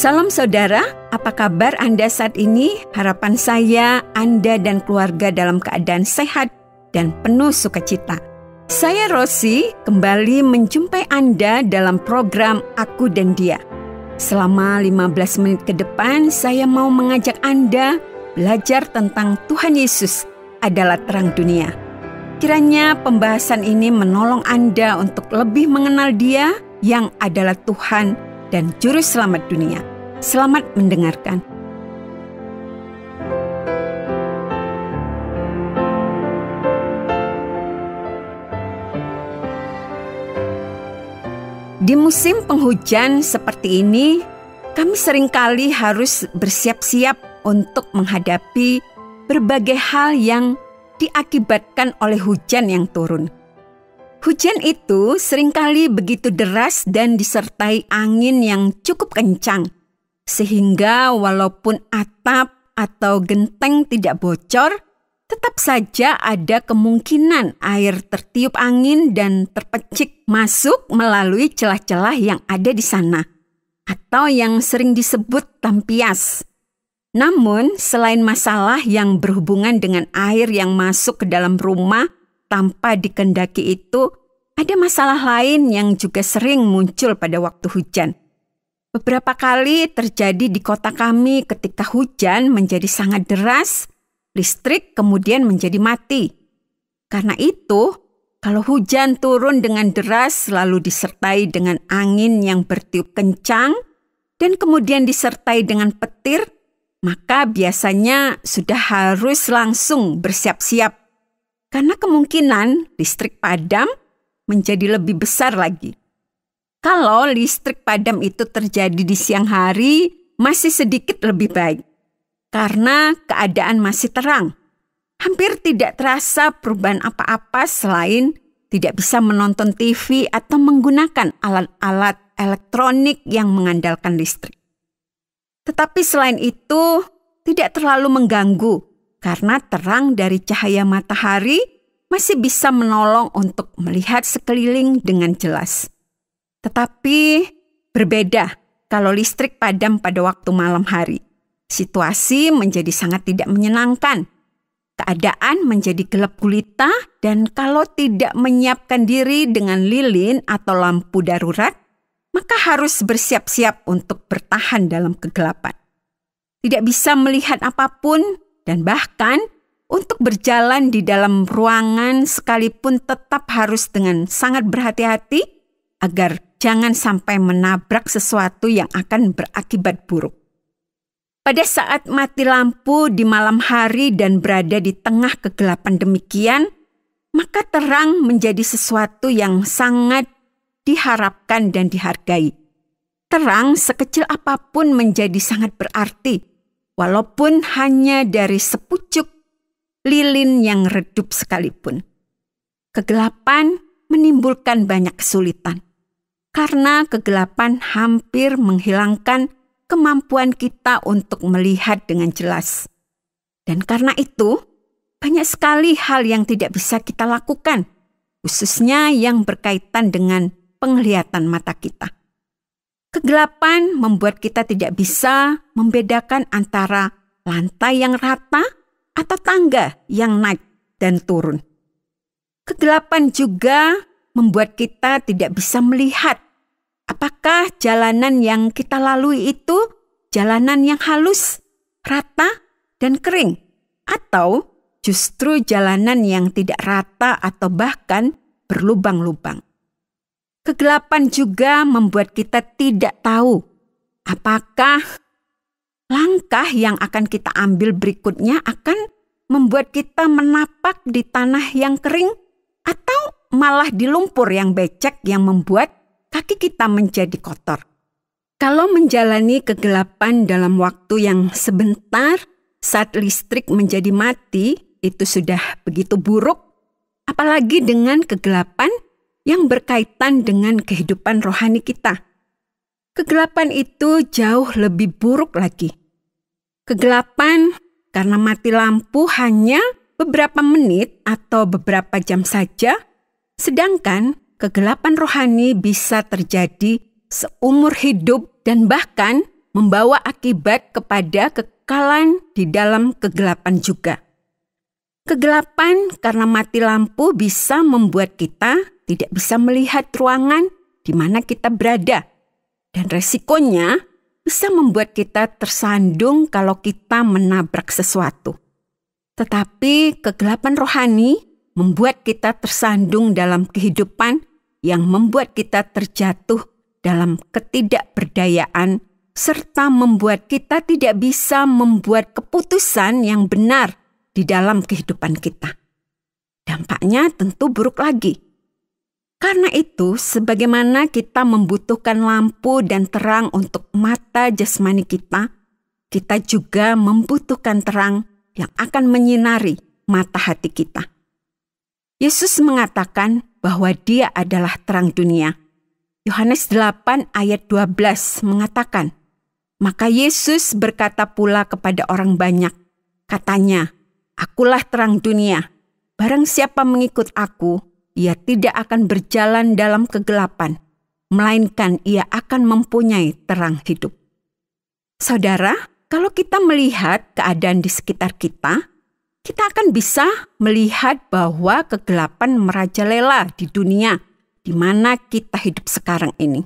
Salam saudara, apa kabar Anda saat ini? Harapan saya Anda dan keluarga dalam keadaan sehat dan penuh sukacita. Saya Rosi, kembali menjumpai Anda dalam program Aku dan Dia. Selama 15 menit ke depan, saya mau mengajak Anda belajar tentang Tuhan Yesus adalah terang dunia. Kiranya pembahasan ini menolong Anda untuk lebih mengenal Dia yang adalah Tuhan dan Juru Selamat dunia. Selamat mendengarkan. Di musim penghujan seperti ini, kami seringkali harus bersiap-siap untuk menghadapi berbagai hal yang diakibatkan oleh hujan yang turun. Hujan itu seringkali begitu deras dan disertai angin yang cukup kencang, sehingga walaupun atap atau genteng tidak bocor, tetap saja ada kemungkinan air tertiup angin dan terpecik masuk melalui celah-celah yang ada di sana, atau yang sering disebut tampias. Namun, selain masalah yang berhubungan dengan air yang masuk ke dalam rumah tanpa dikehendaki itu, ada masalah lain yang juga sering muncul pada waktu hujan. Beberapa kali terjadi di kota kami ketika hujan menjadi sangat deras, listrik kemudian menjadi mati. Karena itu, kalau hujan turun dengan deras lalu disertai dengan angin yang bertiup kencang dan kemudian disertai dengan petir, maka biasanya sudah harus langsung bersiap-siap. Karena kemungkinan listrik padam menjadi lebih besar lagi. Kalau listrik padam itu terjadi di siang hari, masih sedikit lebih baik. Karena keadaan masih terang. Hampir tidak terasa perubahan apa-apa selain tidak bisa menonton TV atau menggunakan alat-alat elektronik yang mengandalkan listrik. Tetapi selain itu, tidak terlalu mengganggu karena terang dari cahaya matahari masih bisa menolong untuk melihat sekeliling dengan jelas. Tetapi berbeda kalau listrik padam pada waktu malam hari. Situasi menjadi sangat tidak menyenangkan. Keadaan menjadi gelap gulita dan kalau tidak menyiapkan diri dengan lilin atau lampu darurat, maka harus bersiap-siap untuk bertahan dalam kegelapan. Tidak bisa melihat apapun dan bahkan untuk berjalan di dalam ruangan sekalipun tetap harus dengan sangat berhati-hati agar jangan sampai menabrak sesuatu yang akan berakibat buruk. Pada saat mati lampu di malam hari dan berada di tengah kegelapan demikian, maka terang menjadi sesuatu yang sangat diharapkan dan dihargai. Terang sekecil apapun menjadi sangat berarti, walaupun hanya dari sepucuk lilin yang redup sekalipun. Kegelapan menimbulkan banyak kesulitan, karena kegelapan hampir menghilangkan kemampuan kita untuk melihat dengan jelas. Dan karena itu, banyak sekali hal yang tidak bisa kita lakukan, khususnya yang berkaitan dengan penglihatan mata kita. Kegelapan membuat kita tidak bisa membedakan antara lantai yang rata atau tangga yang naik dan turun. Kegelapan juga membuat kita tidak bisa melihat apakah jalanan yang kita lalui itu jalanan yang halus, rata, dan kering, atau justru jalanan yang tidak rata atau bahkan berlubang-lubang. Kegelapan juga membuat kita tidak tahu apakah langkah yang akan kita ambil berikutnya akan membuat kita menapak di tanah yang kering atau malah di lumpur yang becek yang membuat kaki kita menjadi kotor. Kalau menjalani kegelapan dalam waktu yang sebentar saat listrik menjadi mati, itu sudah begitu buruk, apalagi dengan kegelapan yang berkaitan dengan kehidupan rohani kita. Kegelapan itu jauh lebih buruk lagi. Kegelapan karena mati lampu hanya beberapa menit atau beberapa jam saja, sedangkan kegelapan rohani bisa terjadi seumur hidup dan bahkan membawa akibat kepada kekekalan di dalam kegelapan juga. Kegelapan karena mati lampu bisa membuat kita tidak bisa melihat ruangan di mana kita berada. Dan resikonya bisa membuat kita tersandung kalau kita menabrak sesuatu. Tetapi kegelapan rohani membuat kita tersandung dalam kehidupan yang membuat kita terjatuh dalam ketidakberdayaan serta membuat kita tidak bisa membuat keputusan yang benar di dalam kehidupan kita. Dampaknya tentu buruk lagi. Karena itu, sebagaimana kita membutuhkan lampu dan terang untuk mata jasmani kita juga membutuhkan terang yang akan menyinari mata hati kita. Yesus mengatakan bahwa Dia adalah terang dunia. Yohanes 8 ayat 12 mengatakan, maka Yesus berkata pula kepada orang banyak, katanya, Akulah terang dunia, barang siapa mengikut aku, ia tidak akan berjalan dalam kegelapan, melainkan ia akan mempunyai terang hidup. Saudara, kalau kita melihat keadaan di sekitar kita akan bisa melihat bahwa kegelapan merajalela di dunia di mana kita hidup sekarang ini.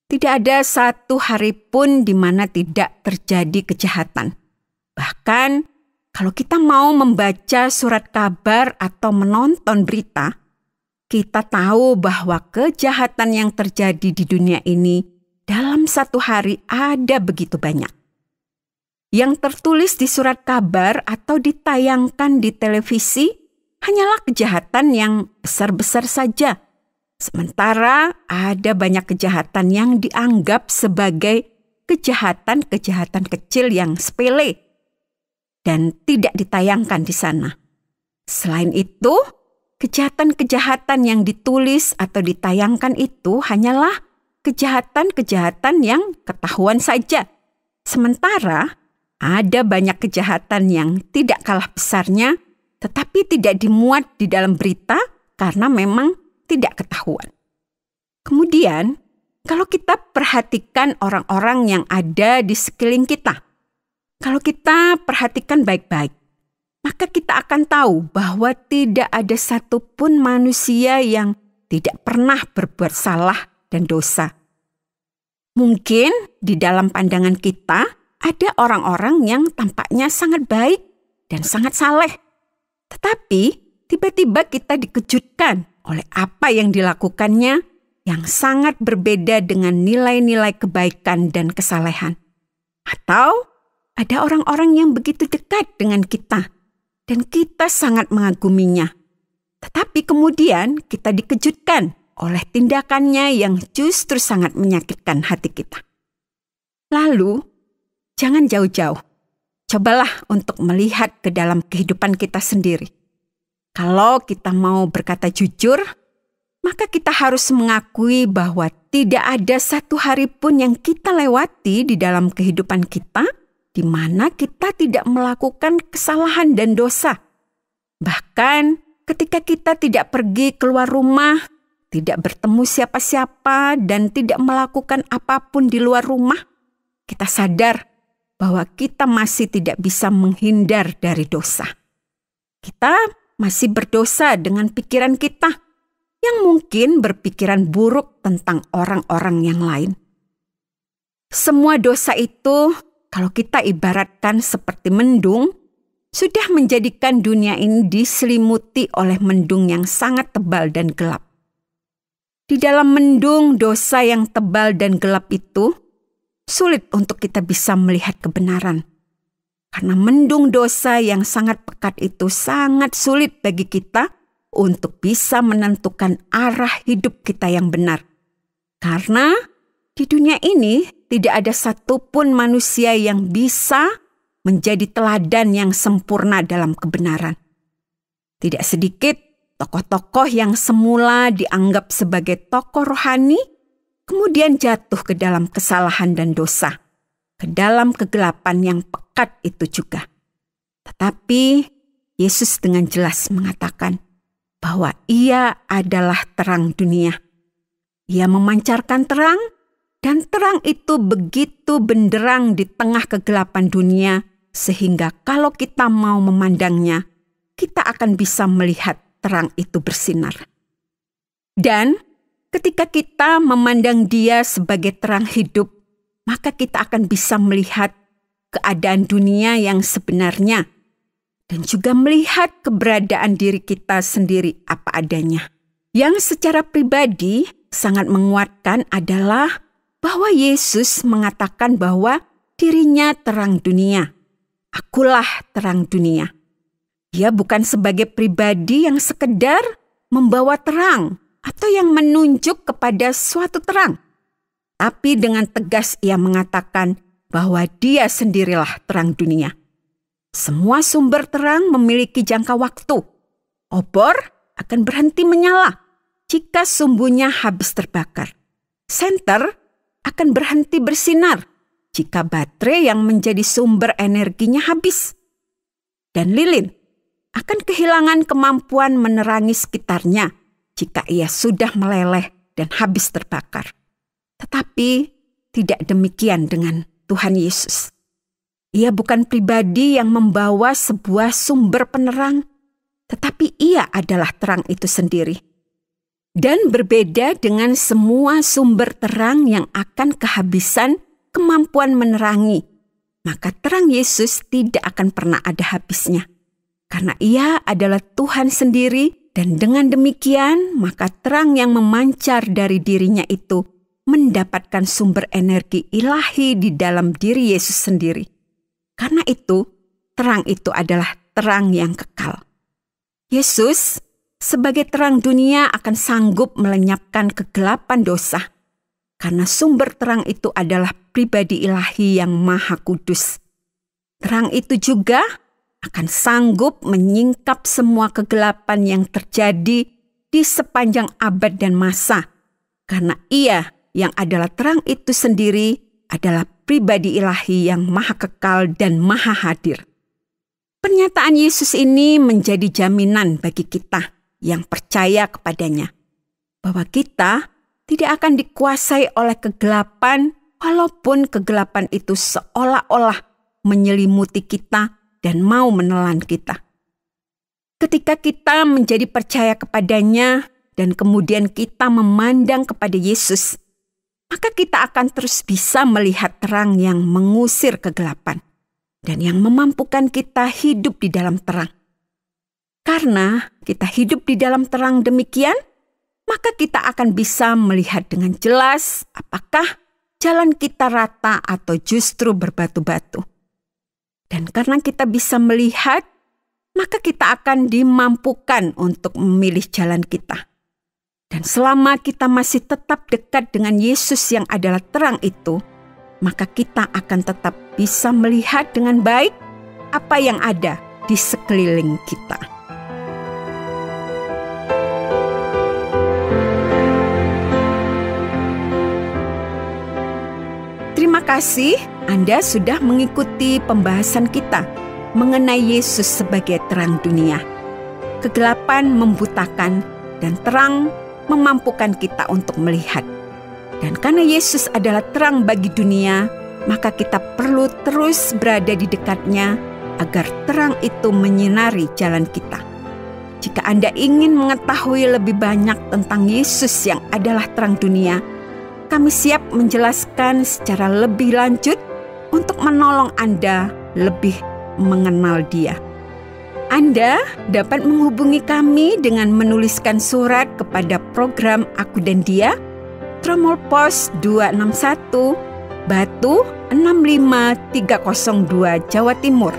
Tidak ada satu hari pun di mana tidak terjadi kejahatan. Bahkan, kalau kita mau membaca surat kabar atau menonton berita, kita tahu bahwa kejahatan yang terjadi di dunia ini dalam satu hari ada begitu banyak. Yang tertulis di surat kabar atau ditayangkan di televisi hanyalah kejahatan yang besar-besar saja. Sementara ada banyak kejahatan yang dianggap sebagai kejahatan-kejahatan kecil yang sepele dan tidak ditayangkan di sana. Selain itu, kejahatan-kejahatan yang ditulis atau ditayangkan itu hanyalah kejahatan-kejahatan yang ketahuan saja. Sementara ada banyak kejahatan yang tidak kalah besarnya, tetapi tidak dimuat di dalam berita karena memang tidak ketahuan. Kemudian, kalau kita perhatikan orang-orang yang ada di sekeliling kita, kalau kita perhatikan baik-baik, maka kita akan tahu bahwa tidak ada satupun manusia yang tidak pernah berbuat salah dan dosa. Mungkin di dalam pandangan kita ada orang-orang yang tampaknya sangat baik dan sangat saleh. Tetapi tiba-tiba kita dikejutkan oleh apa yang dilakukannya yang sangat berbeda dengan nilai-nilai kebaikan dan kesalehan. Atau ada orang-orang yang begitu dekat dengan kita dan kita sangat mengaguminya. Tetapi kemudian kita dikejutkan oleh tindakannya yang justru sangat menyakitkan hati kita. Lalu, jangan jauh-jauh. Cobalah untuk melihat ke dalam kehidupan kita sendiri. Kalau kita mau berkata jujur, maka kita harus mengakui bahwa tidak ada satu hari pun yang kita lewati di dalam kehidupan kita di mana kita tidak melakukan kesalahan dan dosa. Bahkan ketika kita tidak pergi keluar rumah, tidak bertemu siapa-siapa, dan tidak melakukan apapun di luar rumah, kita sadar bahwa kita masih tidak bisa menghindar dari dosa. Kita masih berdosa dengan pikiran kita yang mungkin berpikiran buruk tentang orang-orang yang lain. Semua dosa itu, kalau kita ibaratkan seperti mendung, sudah menjadikan dunia ini diselimuti oleh mendung yang sangat tebal dan gelap. Di dalam mendung dosa yang tebal dan gelap itu, sulit untuk kita bisa melihat kebenaran. Karena mendung dosa yang sangat pekat itu sangat sulit bagi kita untuk bisa menentukan arah hidup kita yang benar. Karena di dunia ini tidak ada satupun manusia yang bisa menjadi teladan yang sempurna dalam kebenaran. Tidak sedikit tokoh-tokoh yang semula dianggap sebagai tokoh rohani, kemudian jatuh ke dalam kesalahan dan dosa, ke dalam kegelapan yang pekat itu juga. Tetapi Yesus dengan jelas mengatakan bahwa Ia adalah terang dunia. Ia memancarkan terang dan terang itu begitu benderang di tengah kegelapan dunia, sehingga kalau kita mau memandangnya, kita akan bisa melihat terang itu bersinar. Dan ketika kita memandang Dia sebagai terang hidup, maka kita akan bisa melihat keadaan dunia yang sebenarnya, dan juga melihat keberadaan diri kita sendiri apa adanya. Yang secara pribadi sangat menguatkan adalah bahwa Yesus mengatakan bahwa dirinya terang dunia. Akulah terang dunia. Dia bukan sebagai pribadi yang sekedar membawa terang atau yang menunjuk kepada suatu terang. Tapi dengan tegas ia mengatakan bahwa dia sendirilah terang dunia. Semua sumber terang memiliki jangka waktu. Obor akan berhenti menyala jika sumbunya habis terbakar. Senter akan berhenti bersinar jika baterai yang menjadi sumber energinya habis. Dan lilin akan kehilangan kemampuan menerangi sekitarnya jika ia sudah meleleh dan habis terbakar. Tetapi tidak demikian dengan Tuhan Yesus. Ia bukan pribadi yang membawa sebuah sumber penerang, tetapi ia adalah terang itu sendiri. Dan berbeda dengan semua sumber terang yang akan kehabisan kemampuan menerangi, maka terang Yesus tidak akan pernah ada habisnya. Karena ia adalah Tuhan sendiri, dan dengan demikian maka terang yang memancar dari dirinya itu mendapatkan sumber energi ilahi di dalam diri Yesus sendiri. Karena itu, terang itu adalah terang yang kekal. Yesus sebagai terang dunia akan sanggup melenyapkan kegelapan dosa, karena sumber terang itu adalah pribadi ilahi yang maha kudus. Terang itu juga akan sanggup menyingkap semua kegelapan yang terjadi di sepanjang abad dan masa, karena ia yang adalah terang itu sendiri adalah pribadi ilahi yang maha kekal dan maha hadir. Pernyataan Yesus ini menjadi jaminan bagi kita yang percaya kepadanya, bahwa kita tidak akan dikuasai oleh kegelapan, walaupun kegelapan itu seolah-olah menyelimuti kita dan mau menelan kita. Ketika kita menjadi percaya kepadanya dan kemudian kita memandang kepada Yesus, maka kita akan terus bisa melihat terang yang mengusir kegelapan dan yang memampukan kita hidup di dalam terang. Karena kita hidup di dalam terang demikian, maka kita akan bisa melihat dengan jelas apakah jalan kita rata atau justru berbatu-batu. Dan karena kita bisa melihat, maka kita akan dimampukan untuk memilih jalan kita. Dan selama kita masih tetap dekat dengan Yesus yang adalah terang itu, maka kita akan tetap bisa melihat dengan baik apa yang ada di sekeliling kita. Terima kasih Anda sudah mengikuti pembahasan kita mengenai Yesus sebagai terang dunia. Kegelapan membutakan dan terang memampukan kita untuk melihat. Dan karena Yesus adalah terang bagi dunia, maka kita perlu terus berada di dekatnya agar terang itu menyinari jalan kita. Jika Anda ingin mengetahui lebih banyak tentang Yesus yang adalah terang dunia, kami siap menjelaskan secara lebih lanjut untuk menolong Anda lebih mengenal Dia. Anda dapat menghubungi kami dengan menuliskan surat kepada program Aku dan Dia, Tromol Pos 261, Batu 65302 Jawa Timur.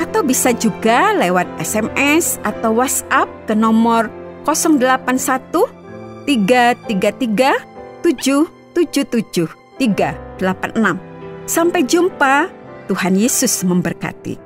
Atau bisa juga lewat SMS atau WhatsApp ke nomor 081 333 777 386. Sampai jumpa, Tuhan Yesus memberkati.